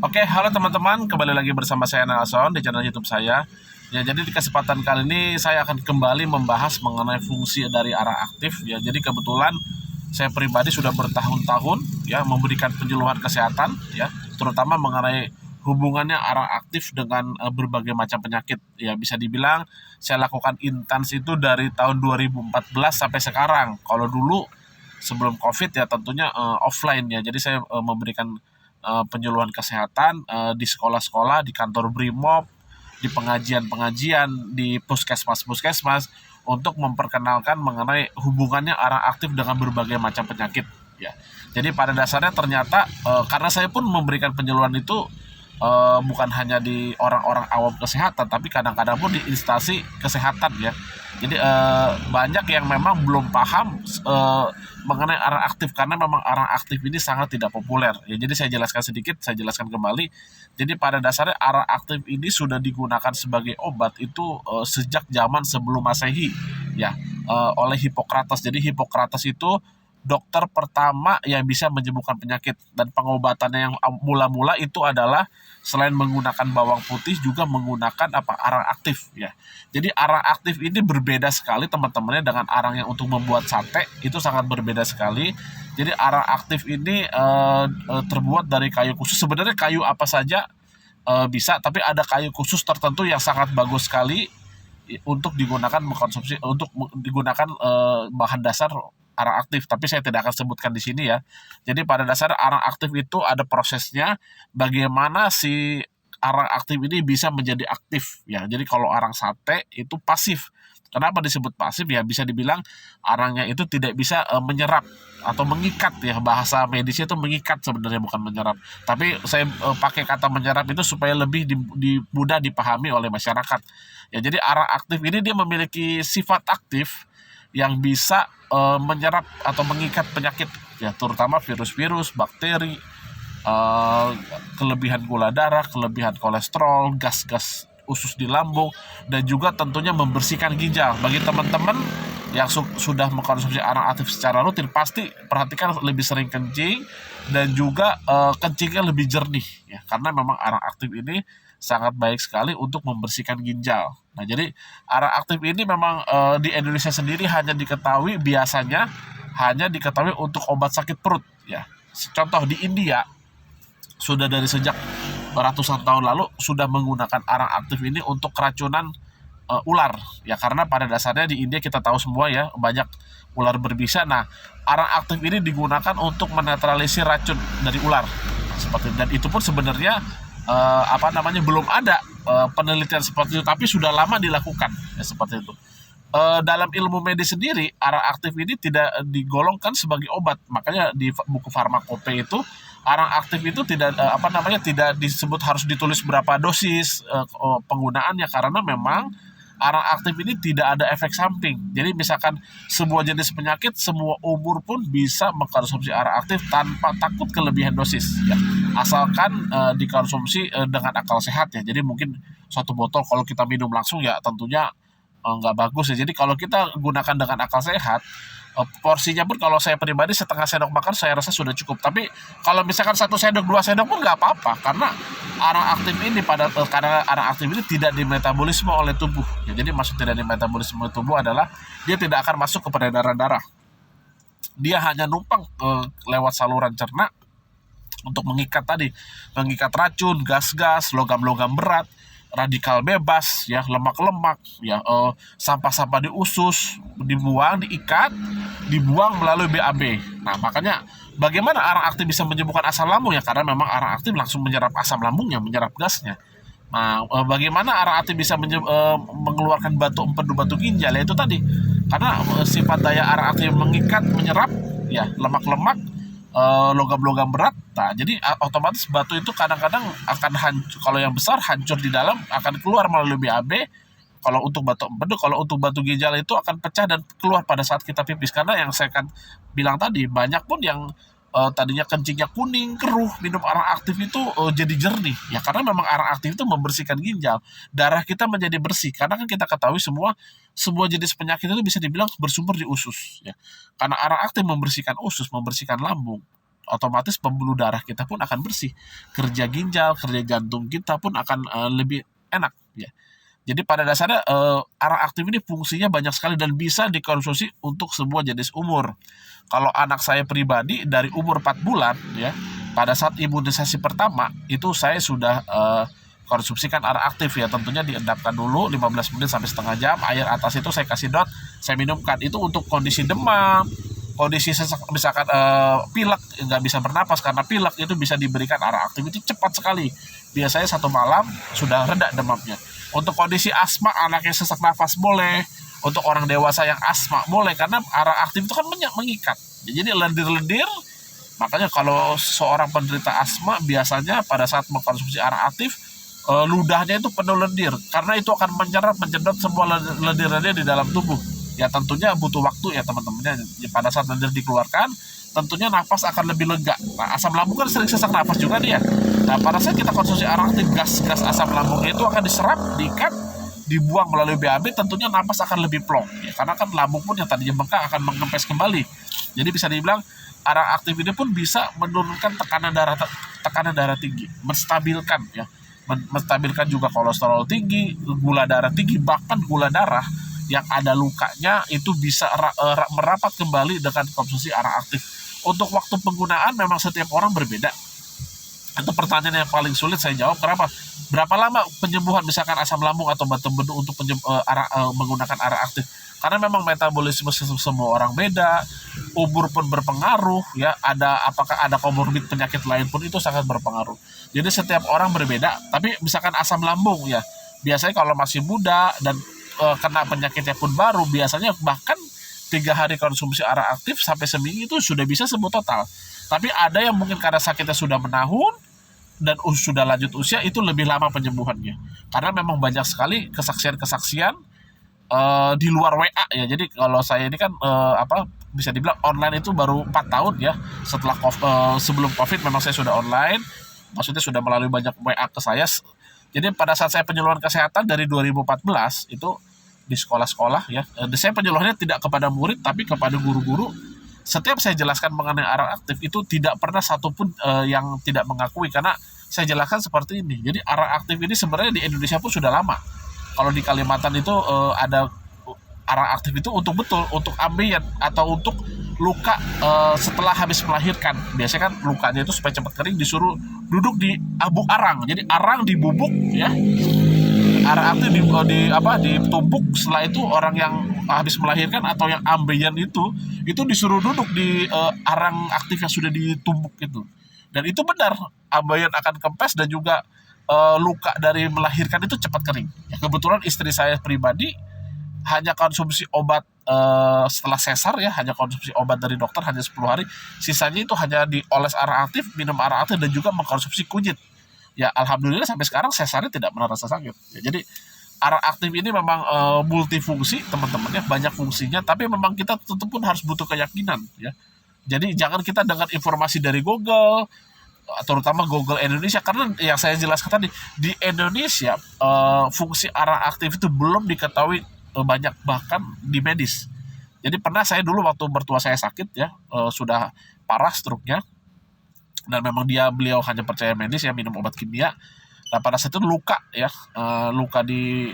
Oke, halo teman-teman, kembali lagi bersama saya Nelson di channel YouTube saya. Ya, jadi di kesempatan kali ini saya akan kembali membahas mengenai fungsi dari arang aktif. Ya, jadi kebetulan saya pribadi sudah bertahun-tahun ya memberikan penyuluhan kesehatan ya, terutama mengenai hubungannya arang aktif dengan berbagai macam penyakit. Ya, bisa dibilang saya lakukan intens itu dari tahun 2014 sampai sekarang. Kalau dulu sebelum COVID ya tentunya offline ya. Jadi saya memberikan penyuluhan kesehatan di sekolah-sekolah, di kantor BRIMOB, di pengajian-pengajian, di puskesmas-puskesmas untuk memperkenalkan mengenai hubungannya arang aktif dengan berbagai macam penyakit. Ya, jadi pada dasarnya ternyata karena saya pun memberikan penyuluhan itu bukan hanya di orang-orang awam kesehatan, tapi kadang-kadang pun di instansi kesehatan ya. Jadi banyak yang memang belum paham mengenai arang aktif karena memang arang aktif ini sangat tidak populer. Ya, jadi saya jelaskan sedikit, saya jelaskan kembali. Jadi pada dasarnya arang aktif ini sudah digunakan sebagai obat itu sejak zaman sebelum Masehi ya, oleh Hippocrates. Jadi Hippocrates itu dokter pertama yang bisa menyembuhkan penyakit, dan pengobatannya yang mula-mula itu adalah selain menggunakan bawang putih juga menggunakan arang aktif ya. Jadi arang aktif ini berbeda sekali teman-temannya dengan arang yang untuk membuat sate, itu sangat berbeda sekali. Jadi arang aktif ini terbuat dari kayu khusus. Sebenarnya kayu apa saja bisa, tapi ada kayu khusus tertentu yang sangat bagus sekali untuk digunakan mengkonsumsi, untuk digunakan bahan dasar arang aktif, tapi saya tidak akan sebutkan di sini ya. Jadi pada dasar arang aktif itu ada prosesnya bagaimana si arang aktif ini bisa menjadi aktif ya. Jadi kalau arang sate itu pasif. Kenapa disebut pasif ya? Bisa dibilang arangnya itu tidak bisa menyerap atau mengikat ya, bahasa medisnya itu mengikat sebenarnya, bukan menyerap. Tapi saya pakai kata menyerap itu supaya lebih mudah dipahami oleh masyarakat. Ya, jadi arang aktif ini dia memiliki sifat aktif yang bisa menyerap atau mengikat penyakit ya, terutama virus-virus, bakteri, eh, kelebihan gula darah, kelebihan kolesterol, gas-gas usus di lambung, dan juga tentunya membersihkan ginjal. Bagi teman-teman yang sudah mengkonsumsi arang aktif secara rutin, pasti perhatikan lebih sering kencing, dan juga kencingnya lebih jernih ya, karena memang arang aktif ini sangat baik sekali untuk membersihkan ginjal. Nah, jadi arang aktif ini memang di Indonesia sendiri hanya diketahui untuk obat sakit perut ya. Contoh di India sudah dari sejak ratusan tahun lalu sudah menggunakan arang aktif ini untuk keracunan ular ya, karena pada dasarnya di India kita tahu semua ya, banyak ular berbisa. Nah, arang aktif ini digunakan untuk menetralisir racun dari ular seperti, dan itu pun sebenarnya belum ada penelitian seperti itu, tapi sudah lama dilakukan ya, seperti itu. Dalam ilmu medis sendiri, arang aktif ini tidak digolongkan sebagai obat. Makanya di buku farmakope itu arang aktif itu tidak disebut harus ditulis berapa dosis penggunaannya, karena memang arang aktif ini tidak ada efek samping. Jadi misalkan sebuah jenis penyakit, semua umur pun bisa mengkonsumsi arang aktif tanpa takut kelebihan dosis ya. Asalkan dikonsumsi dengan akal sehat ya. Jadi mungkin satu botol kalau kita minum langsung ya tentunya nggak bagus ya. Jadi kalau kita gunakan dengan akal sehat, porsinya pun kalau saya pribadi setengah sendok makan saya rasa sudah cukup. Tapi kalau misalkan satu sendok, dua sendok pun nggak apa-apa, karena karena arang aktif ini tidak dimetabolisme oleh tubuh. Ya, jadi maksud tidak dimetabolisme oleh tubuh adalah dia tidak akan masuk ke peredaran darah. Dia hanya numpang lewat saluran cerna untuk mengikat racun, gas-gas, logam-logam berat, radikal bebas ya, lemak-lemak ya, sampah-sampah di usus dibuang, dibuang melalui BAB. Nah, makanya bagaimana arang aktif bisa menyembuhkan asam lambung ya, karena memang arang aktif langsung menyerap asam lambungnya, menyerap gasnya. Nah, bagaimana arang aktif bisa mengeluarkan batu empedu, batu ginjal ya, itu tadi karena sifat daya arang aktif mengikat, menyerap ya lemak-lemak, logam-logam berat. Nah, jadi otomatis batu itu kadang-kadang akan hancur. Kalau yang besar hancur di dalam, akan keluar melalui BAB. Kalau untuk batu empedu, kalau untuk batu ginjal itu akan pecah dan keluar pada saat kita pipis. Karena yang saya kan bilang tadi, banyak pun yang tadinya kencingnya kuning, keruh, minum arang aktif itu jadi jernih. Ya, karena memang arang aktif itu membersihkan ginjal. Darah kita menjadi bersih. Karena kan kita ketahui semua jenis penyakit itu bisa dibilang bersumber di usus. Ya. Karena arang aktif membersihkan usus, membersihkan lambung. otomatis pembuluh darah kita pun akan bersih, kerja ginjal, kerja jantung kita pun akan lebih enak ya. Jadi pada dasarnya arang aktif ini fungsinya banyak sekali dan bisa dikonsumsi untuk semua jenis umur. Kalau anak saya pribadi dari umur 4 bulan ya, pada saat imunisasi pertama itu saya sudah konsumsikan arang aktif ya, tentunya diendapkan dulu 15 menit sampai setengah jam, air atas itu saya kasih dot, saya minumkan. Itu untuk kondisi demam, kondisi sesak, misalkan pilek, nggak bisa bernapas karena pilek, itu bisa diberikan arang aktif, itu cepat sekali, biasanya 1 malam sudah reda demamnya. Untuk kondisi asma, anak yang sesak nafas boleh, untuk orang dewasa yang asma boleh, karena arang aktif itu kan mengikat, jadi lendir-lendir. Makanya kalau seorang penderita asma biasanya pada saat mengkonsumsi arang aktif, ludahnya itu penuh lendir, karena itu akan menyerap, menyedot semua lendir-lendir di dalam tubuh. Ya tentunya butuh waktu ya teman-temannya. Pada saat lendir dikeluarkan, tentunya nafas akan lebih lega. Nah, asam lambung kan sering sesak nafas juga dia. Nah, pada saat kita konsumsi arang aktif, gas asam lambungnya itu akan diserap, diikat, dibuang melalui BAB, tentunya nafas akan lebih plong. Ya, karena kan lambung pun yang tadinya bengkak akan mengempes kembali. Jadi bisa dibilang arang aktif ini pun bisa menurunkan tekanan darah tinggi, menstabilkan ya, menstabilkan juga kolesterol tinggi, gula darah tinggi, bahkan gula darah yang ada lukanya itu bisa merapat kembali dengan konsumsi arang aktif. Untuk waktu penggunaan memang setiap orang berbeda. Itu pertanyaan yang paling sulit saya jawab. Kenapa? Berapa lama penyembuhan misalkan asam lambung atau batu empedu untuk menggunakan arang aktif? Karena memang metabolisme semua orang beda, umur pun berpengaruh ya. Apakah ada komorbid penyakit lain pun itu sangat berpengaruh. Jadi setiap orang berbeda. Tapi misalkan asam lambung ya, biasanya kalau masih muda dan kena penyakitnya pun baru, biasanya bahkan 3 hari konsumsi arang aktif sampai seminggu itu sudah bisa sembuh total. Tapi ada yang mungkin karena sakitnya sudah menahun dan sudah lanjut usia, itu lebih lama penyembuhannya. Karena memang banyak sekali kesaksian-kesaksian di luar WA ya. Jadi kalau saya ini kan bisa dibilang online itu baru 4 tahun ya. Setelah sebelum COVID memang saya sudah online. Maksudnya sudah melalui banyak WA ke saya. Jadi pada saat saya penyeluruhan kesehatan dari 2014 itu di sekolah-sekolah ya, saya penyeluruhannya tidak kepada murid tapi kepada guru-guru. Setiap saya jelaskan mengenai arang aktif itu tidak pernah satupun yang tidak mengakui, karena saya jelaskan seperti ini. Jadi arang aktif ini sebenarnya di Indonesia pun sudah lama. Kalau di Kalimantan itu ada arang aktif itu untuk ambeien atau untuk luka setelah habis melahirkan. Biasanya kan lukanya itu supaya cepat kering disuruh duduk di abu arang. Jadi arang dibubuk ya. Arang aktif ditumbuk. Setelah itu orang yang habis melahirkan atau yang ambeien itu disuruh duduk di arang aktif yang sudah ditumbuk itu. Dan itu benar, ambeien akan kempes dan juga luka dari melahirkan itu cepat kering. Ya, kebetulan istri saya pribadi hanya konsumsi obat setelah sesar ya, hanya konsumsi obat dari dokter hanya 10 hari. Sisanya itu hanya dioles arang aktif, minum arang aktif dan juga mengkonsumsi kunyit. Ya alhamdulillah sampai sekarang sesarnya tidak merasa sakit. Ya, jadi arang aktif ini memang multifungsi teman-teman ya, banyak fungsinya, tapi memang kita tetap pun harus butuh keyakinan ya. Jadi jangan kita dengar informasi dari Google, terutama Google Indonesia, karena yang saya jelaskan tadi di Indonesia fungsi arang aktif itu belum diketahui banyak, bahkan di medis. Jadi pernah saya dulu waktu mertua saya sakit ya, sudah parah struknya, dan memang beliau hanya percaya medis ya, minum obat kimia. Nah pada saat itu luka ya, luka di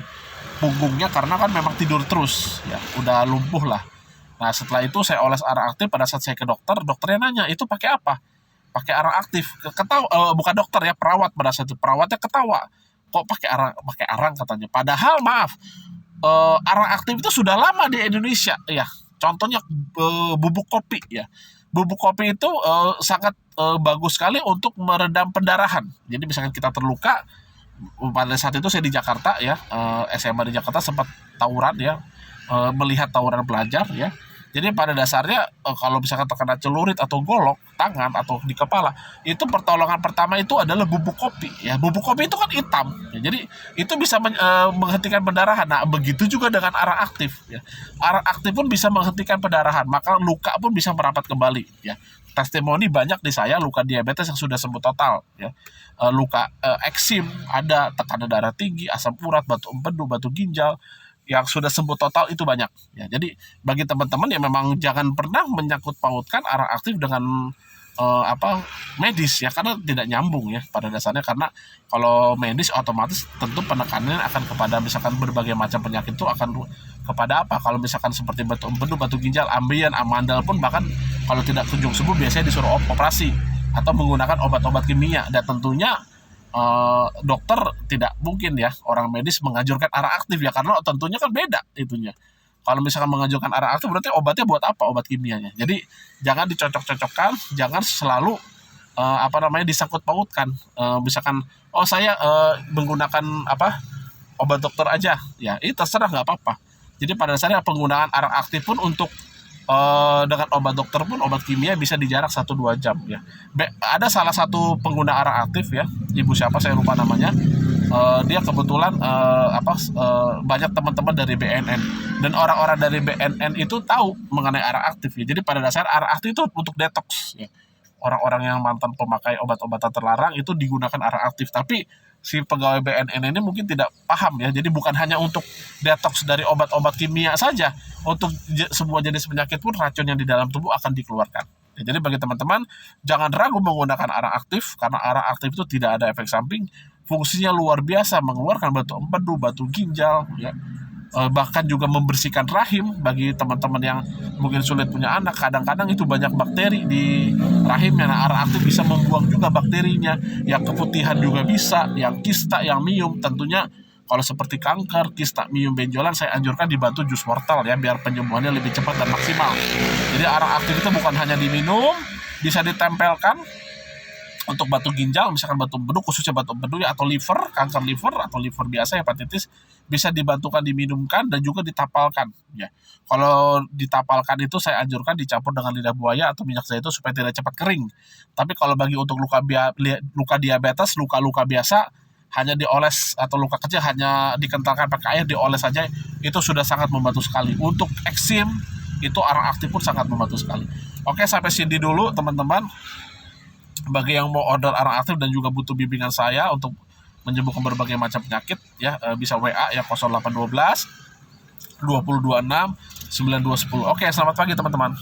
punggungnya karena kan memang tidur terus ya, udah lumpuh lah. Nah setelah itu saya oles arang aktif. Pada saat saya ke dokter, dokternya nanya itu pakai apa, pakai arang aktif. Ketawa, bukan dokter ya, perawat. Pada saat itu perawatnya ketawa, kok pakai arang katanya. Padahal maaf, arang aktif itu sudah lama di Indonesia ya. Contohnya bubuk kopi ya. Bubuk kopi itu sangat bagus sekali untuk meredam pendarahan. Jadi misalkan kita terluka, pada saat itu saya di Jakarta ya, SMA di Jakarta, sempat tawuran ya, melihat tawuran pelajar ya. Jadi pada dasarnya kalau misalkan terkena celurit atau golok tangan atau di kepala, itu pertolongan pertama itu adalah bubuk kopi ya. Bubuk kopi itu kan hitam ya, jadi itu bisa menghentikan pendarahan. Nah begitu juga dengan arang aktif ya. Arang aktif pun bisa menghentikan pendarahan, maka luka pun bisa merapat kembali ya. Testimoni banyak di saya, luka diabetes yang sudah sembuh total ya, luka eksim, ada tekanan darah tinggi, asam urat, batu empedu, batu ginjal yang sudah sembuh total itu banyak ya. Jadi bagi teman-teman ya memang jangan pernah menyangkut pautkan arang aktif dengan apa medis ya, karena tidak nyambung ya pada dasarnya. Karena kalau medis otomatis tentu penekanannya akan kepada misalkan berbagai macam penyakit itu akan kepada apa, kalau misalkan seperti batu empedu, batu ginjal, ambeien, amandel pun bahkan kalau tidak kunjung sembuh biasanya disuruh operasi atau menggunakan obat-obat kimia. Dan tentunya dokter tidak mungkin ya, orang medis menganjurkan ARA aktif ya, karena tentunya kan beda itunya. Kalau misalkan mengajukan arah aktif berarti obatnya buat apa, obat kimianya. Jadi jangan dicocok-cocokkan, jangan selalu disangkut pautkan. Misalkan saya menggunakan obat dokter aja, ya itu terserah, nggak apa-apa. Jadi pada dasarnya penggunaan arah aktif pun untuk dengan obat dokter pun, obat kimia bisa dijarak 1-2 jam ya. Ada salah satu pengguna arah aktif ya, ibu siapa saya lupa namanya. Dia kebetulan banyak teman-teman dari BNN, dan orang-orang dari BNN itu tahu mengenai ARA aktif ya. Jadi pada dasar ARA aktif itu untuk detox ya. Orang-orang yang mantan pemakai obat-obatan terlarang itu digunakan ARA aktif, tapi si pegawai BNN ini mungkin tidak paham ya. Jadi bukan hanya untuk detox dari obat-obat kimia saja, untuk semua jenis penyakit pun racun yang di dalam tubuh akan dikeluarkan. Jadi bagi teman-teman jangan ragu menggunakan ARA aktif, karena ARA aktif itu tidak ada efek samping. Fungsinya luar biasa, mengeluarkan batu empedu, batu ginjal ya. Bahkan juga membersihkan rahim bagi teman-teman yang mungkin sulit punya anak. Kadang-kadang itu banyak bakteri di rahimnya. Nah, ARA aktif bisa membuang juga bakterinya. Yang keputihan juga bisa, yang kista, yang miom. Tentunya kalau seperti kanker, kista, miom, benjolan, saya anjurkan dibantu jus wortel ya, biar penyembuhannya lebih cepat dan maksimal. Jadi ARA aktif itu bukan hanya diminum, bisa ditempelkan untuk batu ginjal, misalkan batu empedu, khususnya batu empedu ya, atau liver, kanker liver atau liver biasa, hepatitis, bisa dibantukan diminumkan dan juga ditapalkan ya. Kalau ditapalkan itu saya anjurkan dicampur dengan lidah buaya atau minyak zaitun supaya tidak cepat kering. Tapi kalau bagi untuk luka diabetes, luka-luka biasa, hanya dioles, atau luka kecil hanya dikentalkan pakai air, dioles saja, itu sudah sangat membantu sekali. Untuk eksim itu ARA aktif pun sangat membantu sekali. Oke, sampai sini dulu teman-teman. Bagi yang mau order ARA aktif dan juga butuh bimbingan saya untuk menyembuhkan berbagai macam penyakit ya, bisa WA ya 0812 2026 9210. Oke, selamat pagi teman-teman.